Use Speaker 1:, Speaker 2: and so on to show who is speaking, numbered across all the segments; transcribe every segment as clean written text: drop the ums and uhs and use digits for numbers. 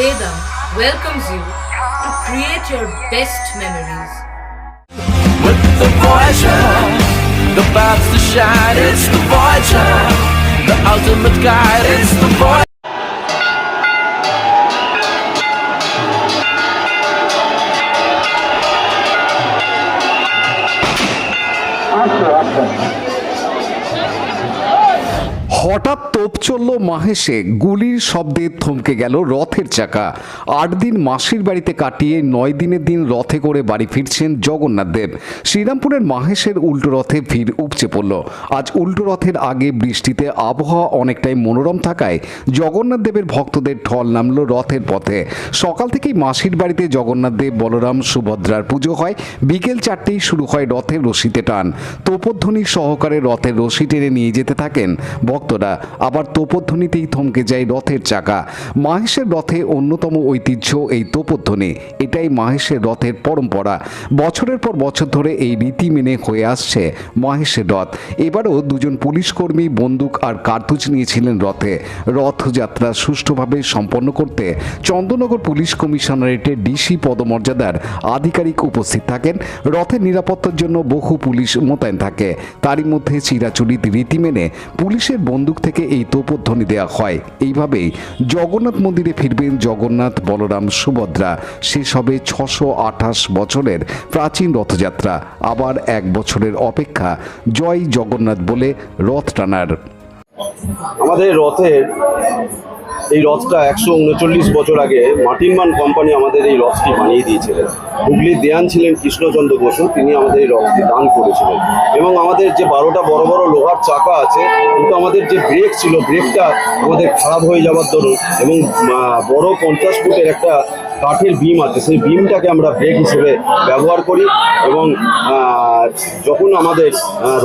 Speaker 1: Vedam welcomes you to create your best memories.
Speaker 2: With the Voyager, the paths to shine, it's the Voyager, the ultimate guide, it's the Voyager.
Speaker 3: হঠাৎ তোপ চলল মাহেশে, গুলির শব্দে থমকে গেল রথের চাকা। ৮ দিন মাসির বাড়িতে কাটিয়ে ৯ দিনের দিন রথে করে বাড়ি ফিরছেন জগন্নাথ দেব। শ্রীরামপুরের মাহেশের উল্টো রথে ভিড় উপচে পড়ল। আজ উল্টো রথের আগে বৃষ্টিতে আবহাওয়া অনেকটাই মনোরম থাকায় জগন্নাথ দেবের ভক্তদের ঢল নামল রথের পথে। সকাল থেকেই মাসির বাড়িতে জগন্নাথ দেব, বলরাম, সুভদ্রার পুজো হয়। বিকেল 4টেই শুরু হয় রথের রশিতে টান। তোপধ্বনি সহকারে রথের রশি টেনে নিয়ে যেতে থাকেন ভক্তরা। আবার তোপধ্বনিতেই থমকে যায় রথের চাকা। মাহেশের রথে অন্যতম ঐতিহ্য এই তোপধ্বনি। এটাই মাহেশের রথের পরম্পরা। বছরের পর বছর ধরে এই রীতি মেনে হয়ে আসছে মাহেশের রথ। এবারও 2জন পুলিশকর্মী বন্দুক আর কার্তুজ নিয়েছিলেন রথে। রথযাত্রা সুষ্ঠুভাবে সম্পন্ন করতে চন্দননগর পুলিশ কমিশনারেটের ডিসি পদমর্যাদার আধিকারিক উপস্থিত থাকেন। রথের নিরাপত্তার জন্য বহু পুলিশ মোতায়েন থাকে। তারই মধ্যে চিরাচরিত রীতি মেনে পুলিশের বন্দুক থেকে এই তোপধ্বনি দেওয়া হয়। এইভাবেই জগন্নাথ মন্দিরে ফিরবেন জগন্নাথ, বলরাম, সুভদ্রা। শেষ হবে 628 বছরের প্রাচীন রথযাত্রা। আবার 1 বছরের অপেক্ষা জয় জগন্নাথ বলে রথ টানার।
Speaker 4: আমাদের এই রথটা 139 বছর আগে মার্টিনমান কোম্পানি আমাদের এই রথটি বানিয়ে দিয়েছিলেন। হুগলির দেয়ান ছিলেন কৃষ্ণচন্দ্র বসু, তিনি আমাদের এই রথটি দান করেছিলেন। এবং আমাদের যে 12টা বড় বড় লোহার চাকা আছে, কিন্তু আমাদের যে ব্রেক ছিল, ব্রেকটা আমাদের খারাপ হয়ে যাওয়ার দরুন এবং বড় 50 ফুটের একটা কাঠের বিম আছে, সেই বিমটাকে আমরা ব্রেক হিসেবে ব্যবহার করি। এবং যখন আমাদের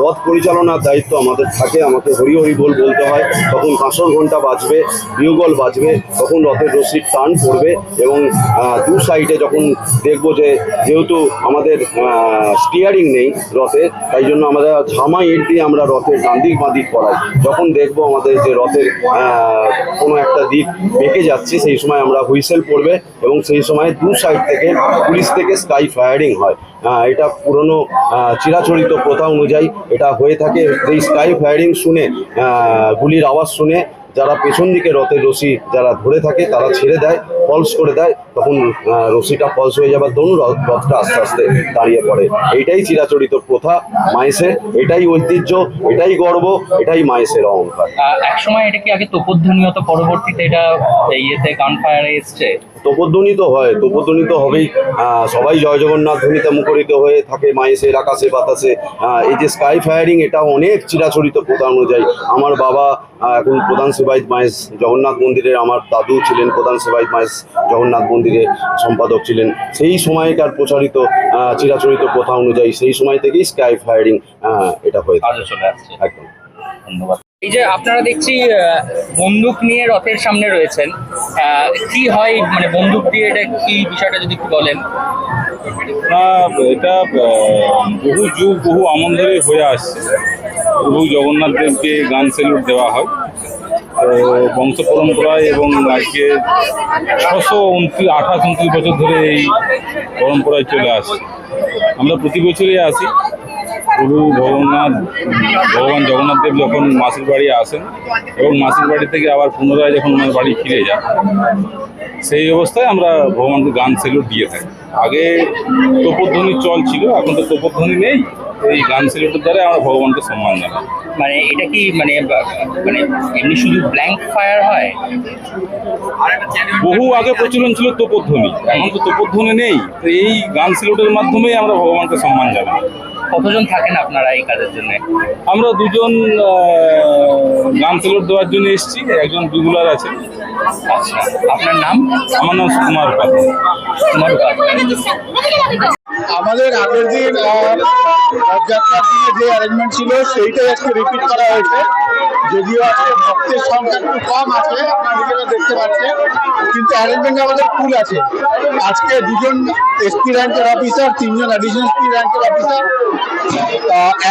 Speaker 4: রথ পরিচালনার দায়িত্ব আমাদের থাকে, আমাকে হরি হরি বল বলতে হয়, তখন কাঁসর ঘণ্টা বাজবে, বিউগল বাজবে, তখন রথের রশির টান পড়বে। এবং 2 সাইডে যখন দেখবো যেহেতু আমাদের স্টিয়ারিং নেই রথে, তাই জন্য আমাদের ঝামা ইট দিয়ে আমরা রথের ডান দিক বাঁ দিক করাই। যখন দেখবো আমাদের যে রথের কোনো একটা দিক বেঁকে যাচ্ছে, সেই সময় আমরা হুইসেল পড়বে এবং সেই সময় 2 সাইড থেকে পুলিশ থেকে স্কাই ফায়ারিং হয়। এটা পুরনো চিরাচরিত প্রথা অনুযায়ী এটা হয়ে থাকে। এই স্কাই ফায়ারিং শুনে, গুলির আওয়াজ শুনে যারা পেছন দিকে রথের রশি যারা ধরে থাকে তারা ছেড়ে দেয়, ফলস করে দেয়। তখন রশিটা ফলস হয়ে যাবার দরুন রথটা আস্তে আস্তে দাঁড়িয়ে পড়ে। এইটাই চিরাচরিত প্রথা মাহেশের, এটাই ঐতিহ্য, এটাই গর্ব, এটাই মাহেশের অহংকার।
Speaker 5: এক সময় এটা কি আগে তোপধ্বনি হতো, পরবর্তীতে এটা গান ফায়ারে এসছে?
Speaker 4: তোপধ্বনি তো হয়, তোপধ্বনি তো হবেই। সবাই জয় জগন্নাথ ধ্বনিতে মুখরিত হয়ে থাকে মাহেশের আকাশে বাতাসে। এই যে স্কাই ফায়ারিং, এটা অনেক চিরাচরিত প্রথা অনুযায়ী। আমার বাবা এখন প্রধান সেবায়ত মাহেশ জগন্নাথ মন্দিরের, আমার দাদু ছিলেন প্রধান সেবায়ত মাহেশ জগন্নাথ মন্দিরের সম্পাদক ছিলেন। সেই সময়কার প্রচারিত চিরাচরিত প্রথা অনুযায়ী সেই সময় থেকেই স্কাই ফায়ারিং এটা হয়ে
Speaker 5: চলে আসছে।
Speaker 4: একদম।
Speaker 5: ধন্যবাদ। এই যে আপনারা দেখছি বন্দুক নিয়ে রথের সামনে রয়েছেন, কি হয় মানে বন্দুক দিয়ে, এটা কি বিষয়টা যদি একটু বলেন?
Speaker 6: না, এটা বহু যুগ বহু আমল ধরে হয়ে আসছে। বহু জগন্নাথ দেবকে গান স্যালুট দেওয়া হয় বংশ পরম্পরায়, এবং আজকে 628-29 বছর ধরে এই পরম্পরায় চলে আসছে। আমরা প্রতি বছরই আসি। প্রভু ভগবান জগন্নাথ দেব যখন মাসির বাড়ি আসেন এবং মাসির বাড়ি থেকে আবার পুনরায় যখন ওনার বাড়ি ফিরে যান, সেই অবস্থায় আমরা ভগবানকে গান স্যালুট দিয়ে থাকি। আগে তোপধ্বনির চল ছিল, এখন তো তোপধ্বনি নেই। এই গান স্যালুটের দ্বারা আমরা ভগবানকে সম্মান জানাই।
Speaker 5: মানে এটা কি মানে এমনি শুধু ব্ল্যাঙ্ক ফায়ার হয়?
Speaker 6: বহু আগে প্রচলন ছিল তোপধ্বনি, এখন তো তোপধ্বনি নেই। তো এই গান স্যালুটের মাধ্যমেই আমরা ভগবানকে সম্মান জানাই।
Speaker 5: কতজন থাকেন আপনারা এই কাজের জন্য?
Speaker 6: আমরা 2জন গান স্যালুট দেওয়ার জন্য এসেছি, একজন বিগুলার আছে।
Speaker 5: আচ্ছা, আপনার নাম?
Speaker 6: আমার নাম সুকুমার পাত্র।
Speaker 5: সুকুমার পাত্র।
Speaker 7: আমাদের আগের দিন রথযাত্রার দিনে যে অ্যারেঞ্জমেন্ট ছিল সেইটাই আজকে রিপিট করা হয়েছে। যদিও আজকে ভক্তের সংখ্যা একটু কম আছে, আপনারা নিজেরা দেখতে পাচ্ছেন, কিন্তু অ্যারেঞ্জমেন্ট আমাদের ফুল আছে। আজকে 2জন এসপি র্যাঙ্কের অফিসার, 3জন অ্যাডিশনাল এসপি র্যাঙ্কের অফিসার,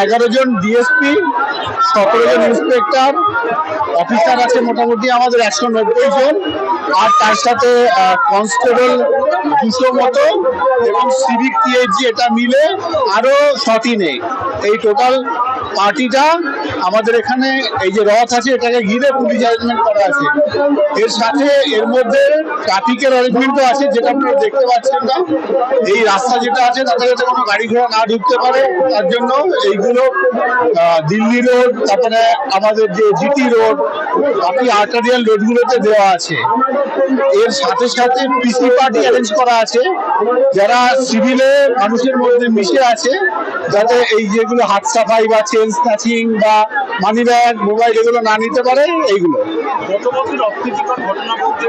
Speaker 7: 11 জন ডিএসপি, 17 জন ইন্সপেক্টর অফিসার আছে মোটামুটি আমাদের 190 জন, আর তার সাথে কনস্টেবল 200 মতো এবং সিভিক টিএইচজি, এটা মিলে আরো 6টি নেই। এই টোটাল পার্টিটা আমাদের এখানে এই যে রথ আছে এটাকে ঘিরে পুলিশ অ্যারেঞ্জমেন্ট করা আছে। এর সাথে এর মধ্যে ট্রাফিকের অ্যারেঞ্জমেন্টও আছে, যেটা আপনারা দেখতে পাচ্ছেন না। এই রাস্তা যেটা আছে তাতে যাতে কোনো গাড়ি ঘোড়া না ঢুকতে পারে তার জন্য এইগুলো দিল্লি রোড, তারপরে আমাদের যে জিটি রোড, বাকি আর্টারিয়াল রোডগুলোতে দেওয়া আছে। এর সাথে সাথে পিসি পার্টি অ্যারেঞ্জ করা আছে, যারা সিভিলে মানুষের মধ্যে মিশে আছে, যাতে এই যেগুলো হাত সাফাই বা চেন স্ন্যাচিং বা মানি ব্যাগ, মোবাইল এগুলো না নিতে পারে। এইগুলো
Speaker 8: গত বছর অপ্রীতিকর ঘটনা বলতে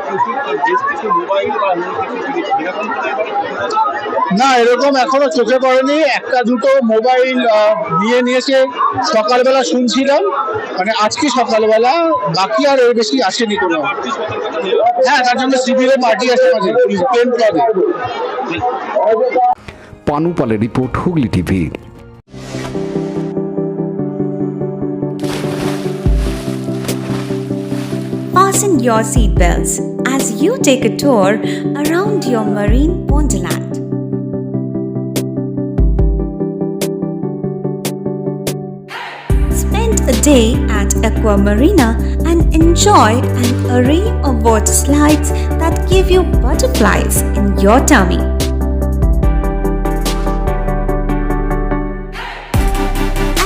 Speaker 8: বেশ কিছু মোবাইল বা অন্য কিছু এরকম
Speaker 7: না, এরকম এখনো চোখে পড়েনি। একটা দুটো মোবাইল নিয়ে নিয়েছে সকালবেলা শুনছিলাম, মানে আজকে সকালবেলা, বাকি আর এর বেশি আসেনি কোনো। হ্যাঁ, তার জন্য সিভিলে পার্টি আছে আমাদের প্লেন ক্লাবে।
Speaker 3: পানু পালের report, Hooghly TV.
Speaker 9: Fasten your seatbelts as you take a tour around your marine wonderland. Spend a day at Aqua Marina and enjoy an array of water slides that give you butterflies in your tummy.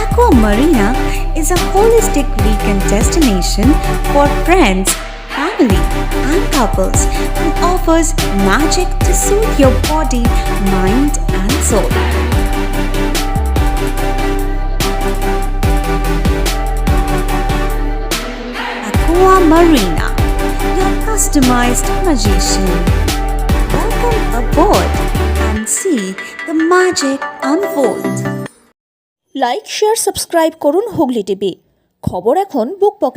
Speaker 9: Aqua Marina is a holistic weekend destination for friends, family, and couples and offers magic to soothe your body, mind, and soul. Aqua Marina, your customized magician. Welcome aboard and see the magic unfold.
Speaker 10: Like, share, subscribe করুন Hooghly TV. খবর এখন বুক পকেটে।